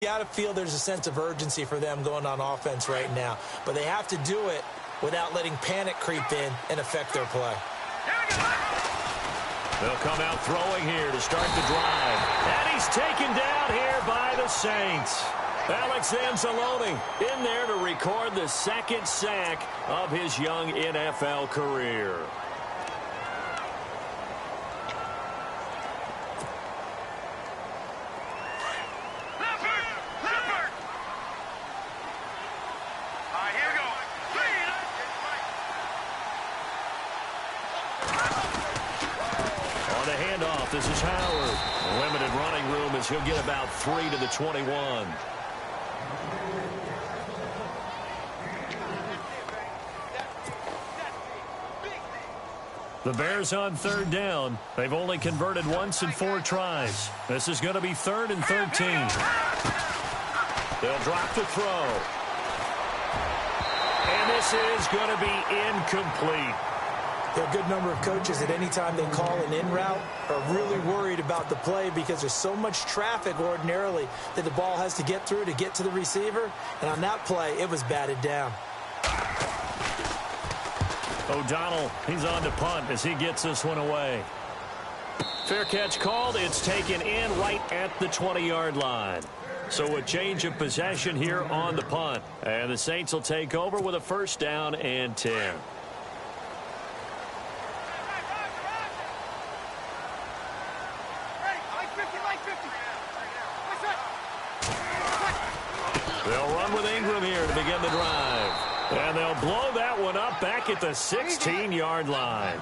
You got to feel there's a sense of urgency for them going on offense right now. But they have to do it without letting panic creep in and affect their play. They'll come out throwing here to start the drive. And he's taken down here by the Saints. Alex Anzalone in there to record the second sack of his young NFL career. This is Howard. Limited running room as he'll get about 3 to the 21. The Bears on third down. They've only converted once in 4 tries. This is going to be 3rd and 13. They'll drop the throw. And this is going to be incomplete. A good number of coaches at any time they call an in route are really worried about the play because there's so much traffic ordinarily that the ball has to get through to get to the receiver. And on that play, it was batted down. O'Donnell, he's on to punt as he gets this one away. Fair catch called. It's taken in right at the 20-yard line. So a change of possession here on the punt. And the Saints will take over with a 1st down and 10. They'll run with Ingram here to begin the drive. And they'll blow that one up back at the 16-yard line.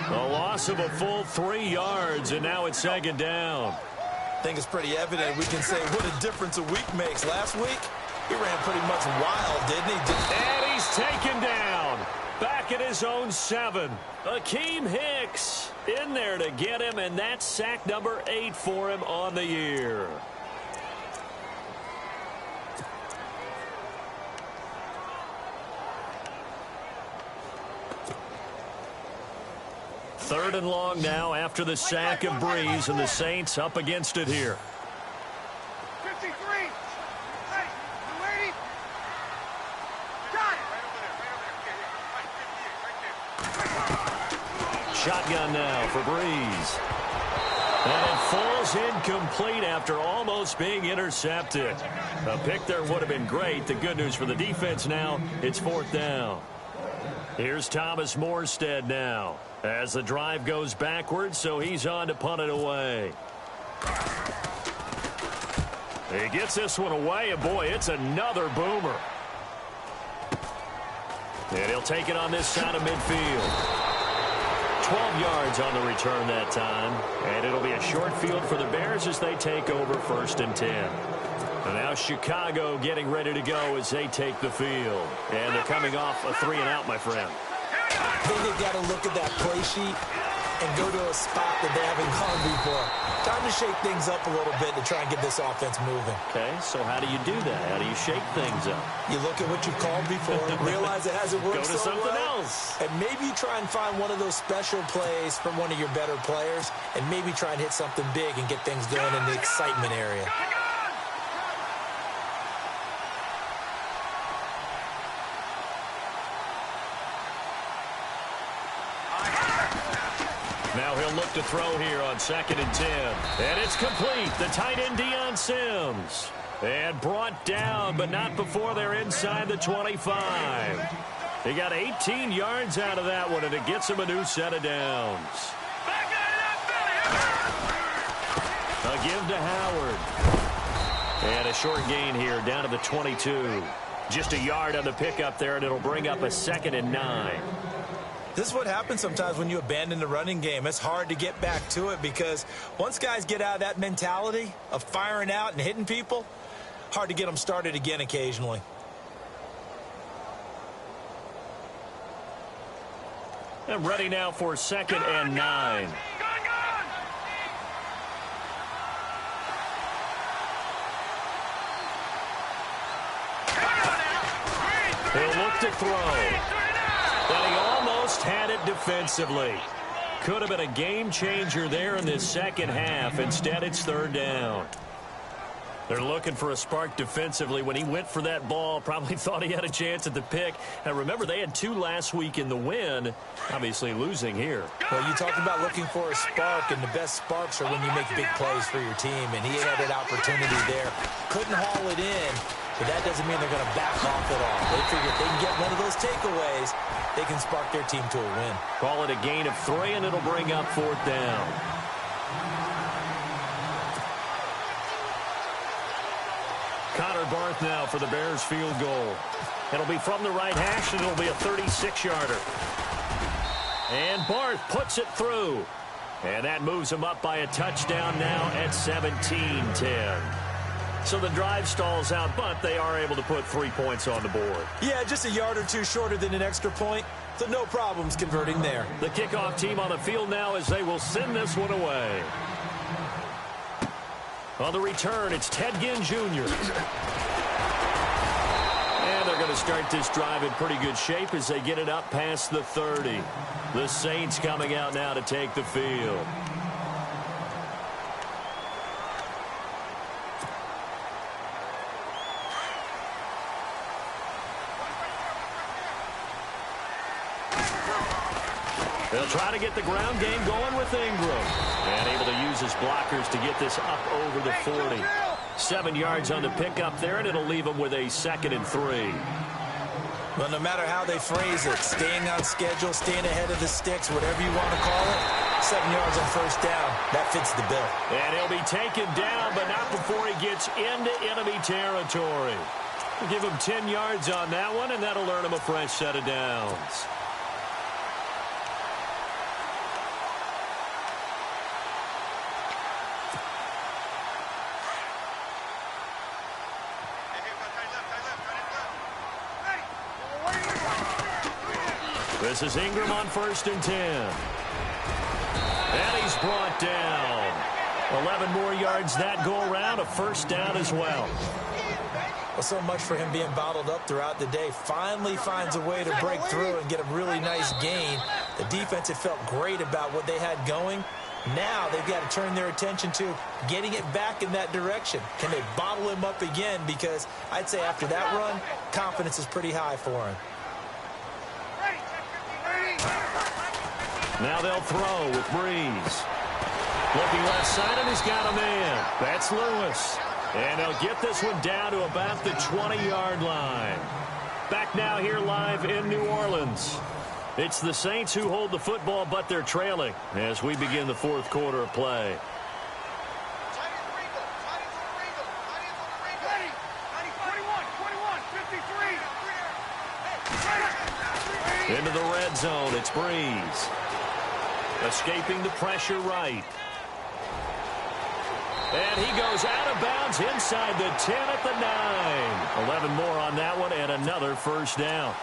A loss of a full 3 yards, and now it's 2nd down. I think it's pretty evident. We can say what a difference a week makes. Last week, he ran pretty much wild, didn't he? And he's taken down. Back at his own 7. Akeem Hicks in there to get him, and that's sack number 8 for him on the year. Third and long now after the sack of Breeze, and the Saints up against it here. 53. Hey, you ready? Got it. Shotgun now for Breeze. And it falls incomplete after almost being intercepted. A pick there would have been great. The good news for the defense now, it's 4th down. Here's Thomas Morstead now as the drive goes backwards, so he's on to punt it away. He gets this one away, and boy, it's another boomer. And he'll take it on this side of midfield. 12 yards on the return that time, and it'll be a short field for the Bears as they take over 1st and 10. And now Chicago getting ready to go as they take the field. And they're coming off a 3-and-out, my friend. I think they've got to look at that play sheet and go to a spot that they haven't gone before. Time to shake things up a little bit to try and get this offense moving. Okay, so how do you do that? How do you shake things up? You look at what you've called before, realize it hasn't worked so well. Go to something else. And maybe you try and find one of those special plays from one of your better players, and maybe try and hit something big and get things going in the excitement area. Now he'll look to throw here on 2nd and 10. And it's complete. The tight end, Deion Sims. And brought down, but not before they're inside the 25. He got 18 yards out of that one, and it gets him a new set of downs. A give to Howard. And a short gain here down to the 22. Just a yard on the pickup there, and it'll bring up a 2nd and 9. This is what happens sometimes when you abandon the running game. It's hard to get back to it because once guys get out of that mentality of firing out and hitting people, hard to get them started again occasionally. And ready now for 2nd and 9. He'll look to throw. But he almost had it defensively. Could have been a game changer there in this second half. Instead, it's 3rd down. They're looking for a spark defensively. When he went for that ball, probably thought he had a chance at the pick. And remember, they had 2 last week in the win, obviously losing here. Well, you talked about looking for a spark, and the best sparks are when you make big plays for your team, and he had an opportunity there. Couldn't haul it in, but that doesn't mean they're going to back off at all. They figure if they can get one of those takeaways, they can spark their team to a win. Call it a gain of 3, and it'll bring up 4th down. Connor Barth now for the Bears field goal. It'll be from the right hash, and it'll be a 36-yarder. And Barth puts it through. And that moves him up by a touchdown now at 17-10. So the drive stalls out, but they are able to put 3 points on the board. Yeah, just a yard or two shorter than an extra point, so no problems converting there. The kickoff team on the field now as they will send this one away. On the return, it's Ted Ginn Jr. And they're going to start this drive in pretty good shape as they get it up past the 30. The Saints coming out now to take the field. They'll try to get the ground game going with Ingram. And able to use his blockers to get this up over the 40. 7 yards on the pickup there, and it'll leave them with a 2nd and 3. Well, no matter how they phrase it, staying on schedule, staying ahead of the sticks, whatever you want to call it, 7 yards on 1st down, that fits the bill. And he'll be taken down, but not before he gets into enemy territory. We'll give him 10 yards on that one, and that'll earn him a fresh set of downs. This is Ingram on 1st and 10. And he's brought down. 11 more yards that go around, a 1st down as well. Well, so much for him being bottled up throughout the day. Finally finds a way to break through and get a really nice gain. The defense had felt great about what they had going. Now they've got to turn their attention to getting it back in that direction. Can they bottle him up again? Because I'd say after that run, confidence is pretty high for him. Now they'll throw with Breeze. Looking left side, and he's got a man. That's Lewis. And they'll get this one down to about the 20-yard line. Back now here live in New Orleans. It's the Saints who hold the football, but they're trailing as we begin the 4th quarter of play. Into the red zone, it's Breeze. Escaping the pressure right. And he goes out of bounds inside the 10 at the 9. 11 more on that one and another 1st down.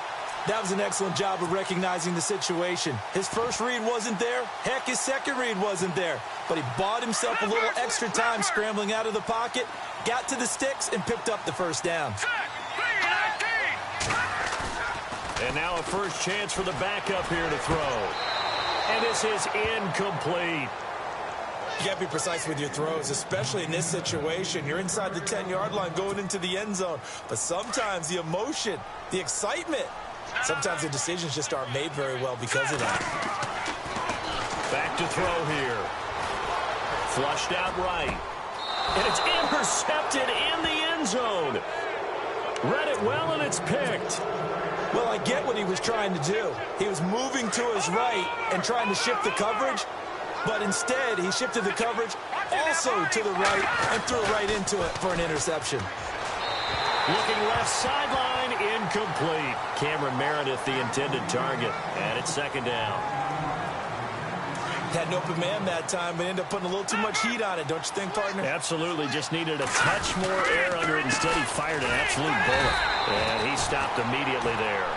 That was an excellent job of recognizing the situation. His first read wasn't there. Heck, his second read wasn't there. But he bought himself a little extra time scrambling out of the pocket, got to the sticks, and picked up the 1st down. And now a first chance for the backup here to throw. And this is incomplete. You got to be precise with your throws, especially in this situation. You're inside the 10-yard line going into the end zone. But sometimes the emotion, the excitement, sometimes the decisions just aren't made very well because of that. Back to throw here. Flushed out right. And it's intercepted in the end zone. Read it well, and it's picked. Well, I get what he was trying to do. He was moving to his right and trying to shift the coverage, but instead he shifted the coverage also to the right and threw it right into it for an interception. Looking left sideline, incomplete. Cameron Meredith, the intended target, and it's 2nd down. Had an open man that time, but ended up putting a little too much heat on it, don't you think, partner? Absolutely. Just needed a touch more air under it. Instead, he fired an absolute bullet. And he stopped immediately there.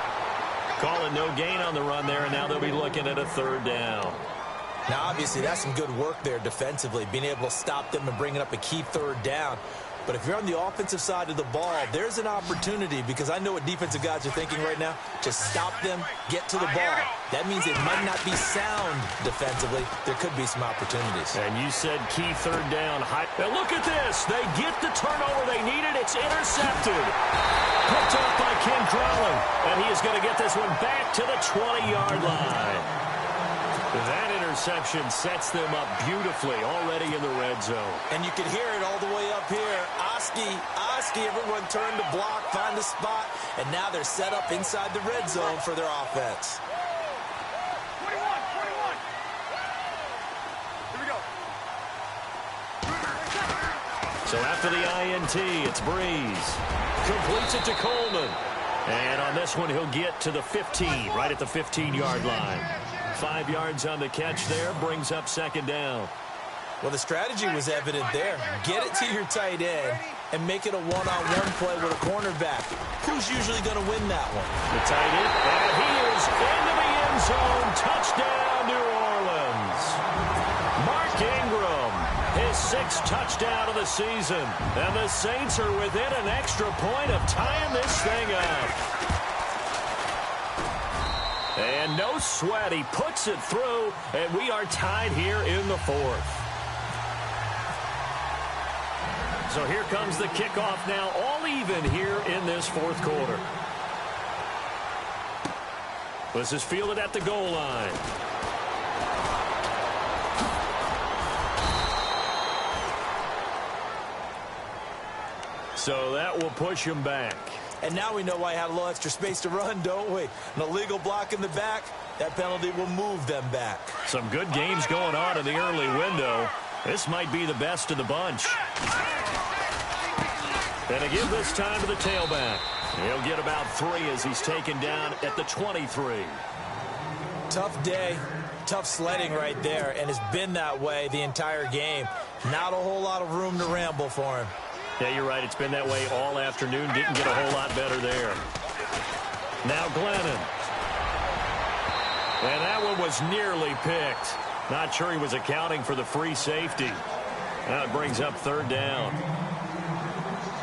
Calling no gain on the run there, and now they'll be looking at a 3rd down. Now, obviously, that's some good work there defensively, being able to stop them and bringing up a key 3rd down. But if you're on the offensive side of the ball, there's an opportunity, because I know what defensive guys are thinking right now. Just stop them, get to the ball. That means it might not be sound defensively. There could be some opportunities. And you said key third down. Now look at this. They get the turnover they needed. It's intercepted. Picked off by Ken Crowley. And he is going to get this one back to the 20-yard line. That interception sets them up beautifully already in the red zone. And you can hear it all the way up here. Oski, everyone turned to block, find a spot, and now they're set up inside the red zone for their offense. 21. Here we go. So after the INT, it's Breeze. Completes it to Coleman. And on this one, he'll get to the 15, right at the 15-yard line. 5 yards on the catch there, brings up second down. Well, the strategy was evident there. Get it to your tight end and make it a one-on-one play with a cornerback. Who's usually going to win that one? The tight end, and he is into the end zone. Touchdown, New Orleans. Mark Ingram, his 6th touchdown of the season. And the Saints are within an extra point of tying this thing up. And no sweat, he puts it through, and we are tied here in the 4th. So here comes the kickoff now, all even here in this 4th quarter. This is fielded at the goal line. So that will push him back. And now we know why he had a little extra space to run, don't we? An illegal block in the back, that penalty will move them back. Some good games going on in the early window. This might be the best of the bunch. And they give this time to the tailback. He'll get about 3 as he's taken down at the 23. Tough day, tough sledding right there, and it's been that way the entire game. Not a whole lot of room to ramble for him. Yeah, you're right. It's been that way all afternoon. Didn't get a whole lot better there. Now Glennon. And that one was nearly picked. Not sure he was accounting for the free safety. Now it brings up 3rd down.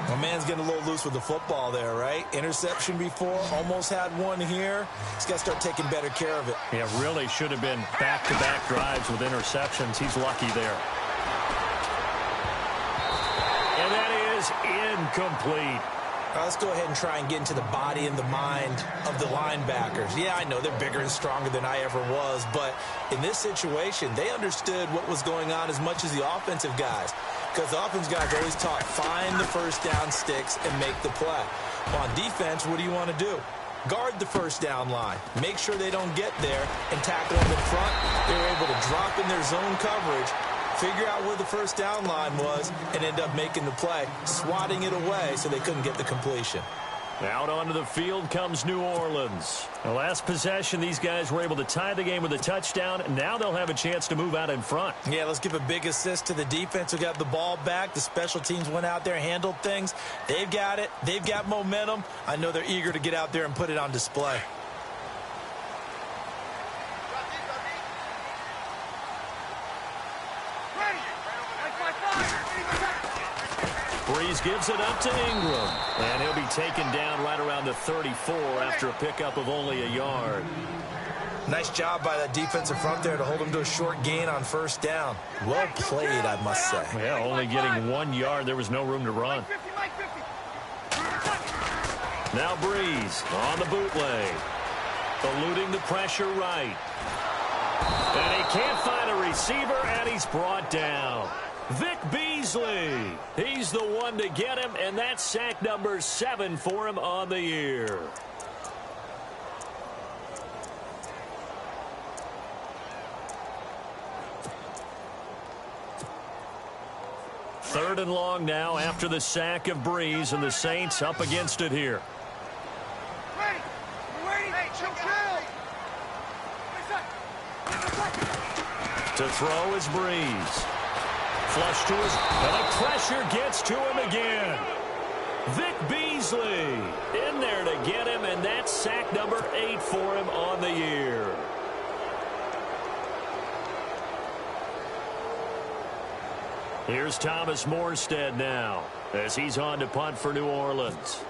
My man's getting a little loose with the football there, right? Interception before, almost had one here. He's got to start taking better care of it. Yeah, really should have been back-to-back drives with interceptions. He's lucky there. And that is incomplete. All right, let's go ahead and try and get into the body and the mind of the linebackers. Yeah, I know they're bigger and stronger than I ever was, but in this situation, they understood what was going on as much as the offensive guys, because the offensive guys always taught, find the first down sticks and make the play. Well, on defense, what do you want to do? Guard the first down line. Make sure they don't get there and tackle them in front. They were able to drop in their zone coverage, figure out where the first down line was, and end up making the play, swatting it away so they couldn't get the completion. Out onto the field comes New Orleans. The last possession, these guys were able to tie the game with a touchdown, and now they'll have a chance to move out in front. Yeah, let's give a big assist to the defense who got the ball back. The special teams went out there, handled things. They've got it. They've got momentum. I know they're eager to get out there and put it on display. Breeze gives it up to Ingram. And he'll be taken down right around the 34 after a pickup of only a yard. Nice job by that defensive front there to hold him to a short gain on first down. Well played, I must say. Yeah, only getting 1 yard. There was no room to run. Now Breeze on the bootleg. Eluding the pressure right. And he can't find a receiver, and he's brought down. Vic Beasley, he's the one to get him, and that's sack number 7 for him on the year. Third and long now after the sack of Breeze, and the Saints up against it here. To throw is Breeze. Flush to his, and the pressure gets to him again. Vic Beasley in there to get him, and that's sack number 8 for him on the year. Here's Thomas Morstead now. as he's on to punt for New Orleans.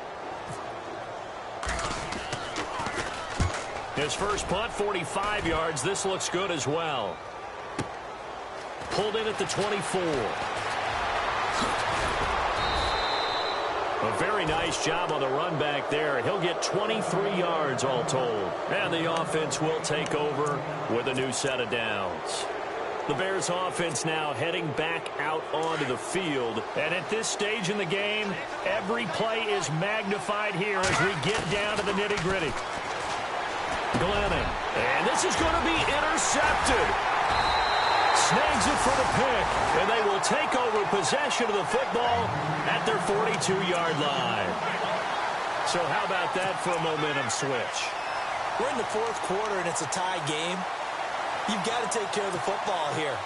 His first punt, 45 yards. This looks good as well. Pulled in at the 24. A very nice job on the run back there. He'll get 23 yards all told. And the offense will take over with a new set of downs. The Bears offense now heading back out onto the field. And at this stage in the game, every play is magnified here as we get down to the nitty-gritty. Glennon. And this is going to be intercepted. Snags it for the pick. And they will take over possession of the football at their 42-yard line. So how about that for a momentum switch? We're in the fourth quarter, and it's a tie game. You've got to take care of the football here.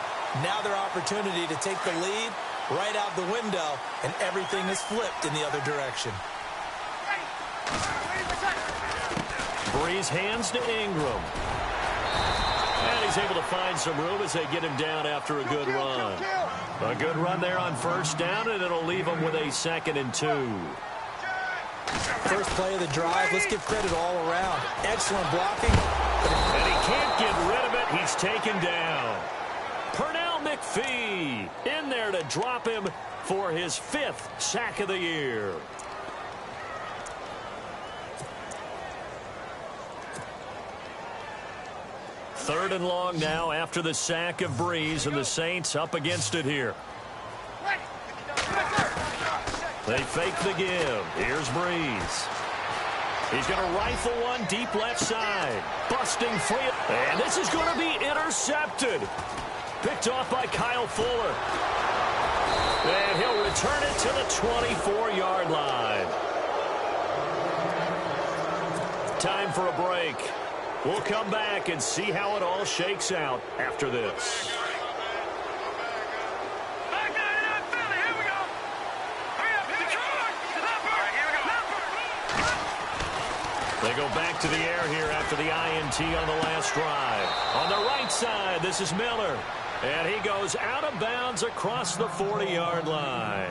Now their opportunity to take the lead right out the window, and everything is flipped in the other direction. Breeze hands to Ingram. And he's able to find some room as they get him down after a good run. A good run there on first down, and it'll leave him with a 2nd and 2. First play of the drive, let's give credit all around. Excellent blocking. And he can't get rid of it. He's taken down. Pernell McPhee in there to drop him for his 5th sack of the year. Third and long now after the sack of Breeze, and the Saints up against it here. They fake the give. Here's Breeze. He's going to rifle one deep left side. Busting free. And this is going to be intercepted. Picked off by Kyle Fuller. And he'll return it to the 24-yard line. Time for a break. We'll come back and see how it all shakes out after this. They go back to the air here after the INT on the last drive. On the right side, this is Miller. And he goes out of bounds across the 40-yard line.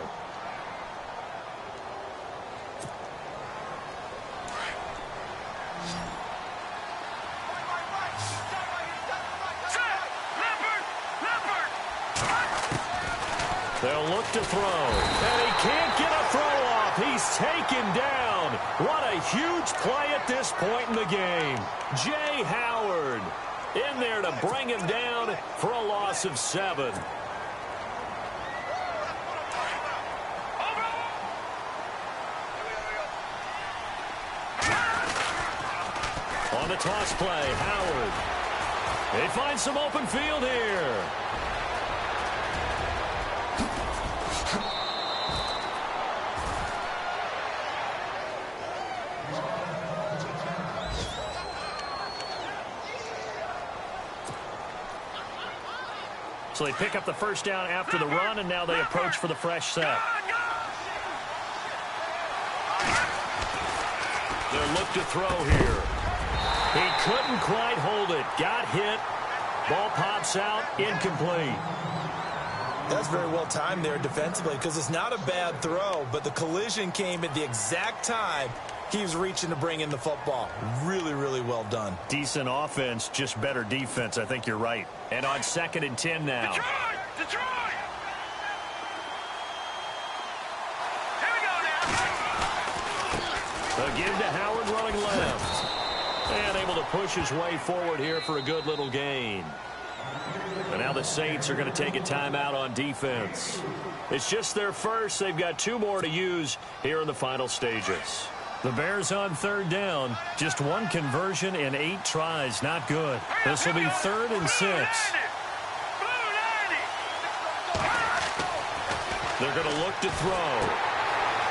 They'll look to throw. And he can't get a throw off. He's taken down. What a huge play at this point in the game. Jay Howard in there to bring him down for a loss of 7. On the toss play, Howard. They find some open field here. So they pick up the first down after the run, and now they approach for the fresh set. They'll look to throw here. He couldn't quite hold it. Got hit. Ball pops out. Incomplete. That's very well timed there defensively because it's not a bad throw, but the collision came at the exact time he was reaching to bring in the football. Really, really well done. Decent offense, just better defense. I think you're right. And on 2nd and 10 now. Detroit! Here we go now. A give to Howard running left. And able to push his way forward here for a good little gain. And now the Saints are going to take a timeout on defense. It's just their first. They've got 2 more to use here in the final stages. The Bears on 3rd down. Just 1 conversion in 8 tries. Not good. This will be 3rd and 6. They're going to look to throw.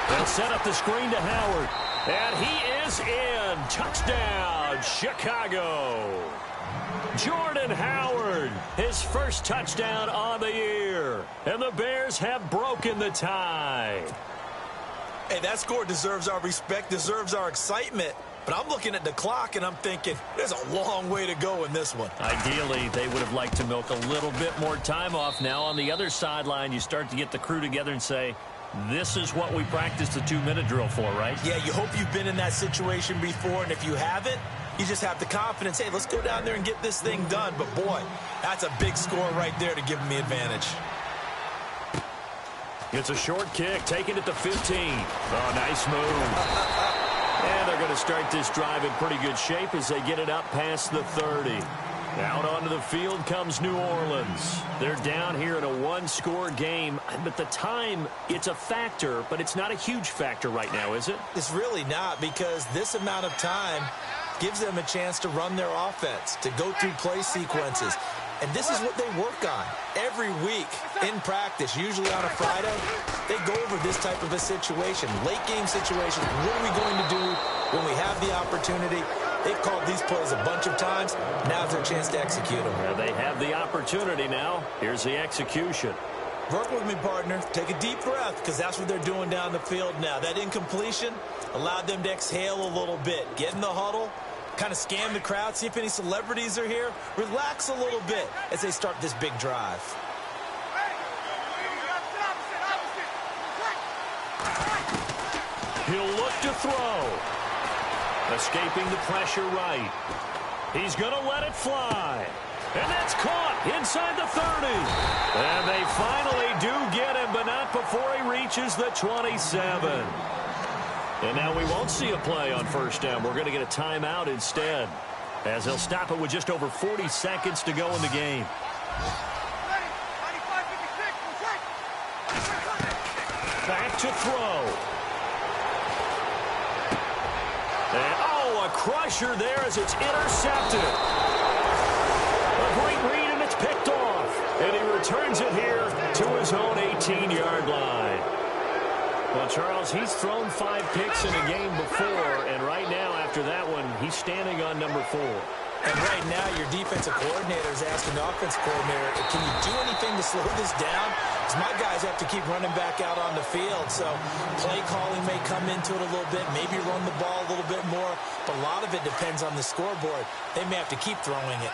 They'll set up the screen to Howard. And he is in. Touchdown, Chicago. Jordan Howard, his first touchdown on the year. And the Bears have broken the tie. Hey, that score deserves our respect, deserves our excitement. But I'm looking at the clock, and I'm thinking, there's a long way to go in this one. Ideally, they would have liked to milk a little bit more time off. Now, on the other sideline, you start to get the crew together and say, This is what we practiced the 2-minute drill for, right? Yeah, you hope you've been in that situation before, and if you haven't, you just have the confidence, hey, let's go down there and get this thing done. But, boy, that's a big score right there to give them the advantage. It's a short kick, taking it to 15. Oh, nice move. And they're going to start this drive in pretty good shape as they get it up past the 30. Out onto the field comes New Orleans. They're down here in a one-score game, but the time, it's a factor, but it's not a huge factor right now, is it? It's really not, because this amount of time gives them a chance to run their offense, to go through play sequences. And this is what they work on every week in practice, usually on a Friday. They go over this type of a situation, late-game situation. What are we going to do when we have the opportunity? They've called these plays a bunch of times. Now's their chance to execute them. Yeah, they have the opportunity now. Here's the execution. Work with me, partner. Take a deep breath, because that's what they're doing down the field now. That incompletion allowed them to exhale a little bit. Get in the huddle, kind of scan the crowd, see if any celebrities are here. Relax a little bit as they start this big drive. He'll look to throw. Escaping the pressure right. He's going to let it fly. And that's caught inside the 30. And they finally do get him, but not before he reaches the 27. And now we won't see a play on first down. We're going to get a timeout instead, as they'll stop it with just over 40 seconds to go in the game. Back to throw. And, oh, a crusher there as it's intercepted. A great read, and it's picked off. And he returns it here to his own 18-yard line. Well, Charles, he's thrown 5 picks in a game before, and right now, after that one, he's standing on number 4. And right now, your defensive coordinator is asking the offensive coordinator, can you do anything to slow this down? Because my guys have to keep running back out on the field. So play calling may come into it a little bit, maybe run the ball a little bit more. But a lot of it depends on the scoreboard. They may have to keep throwing it.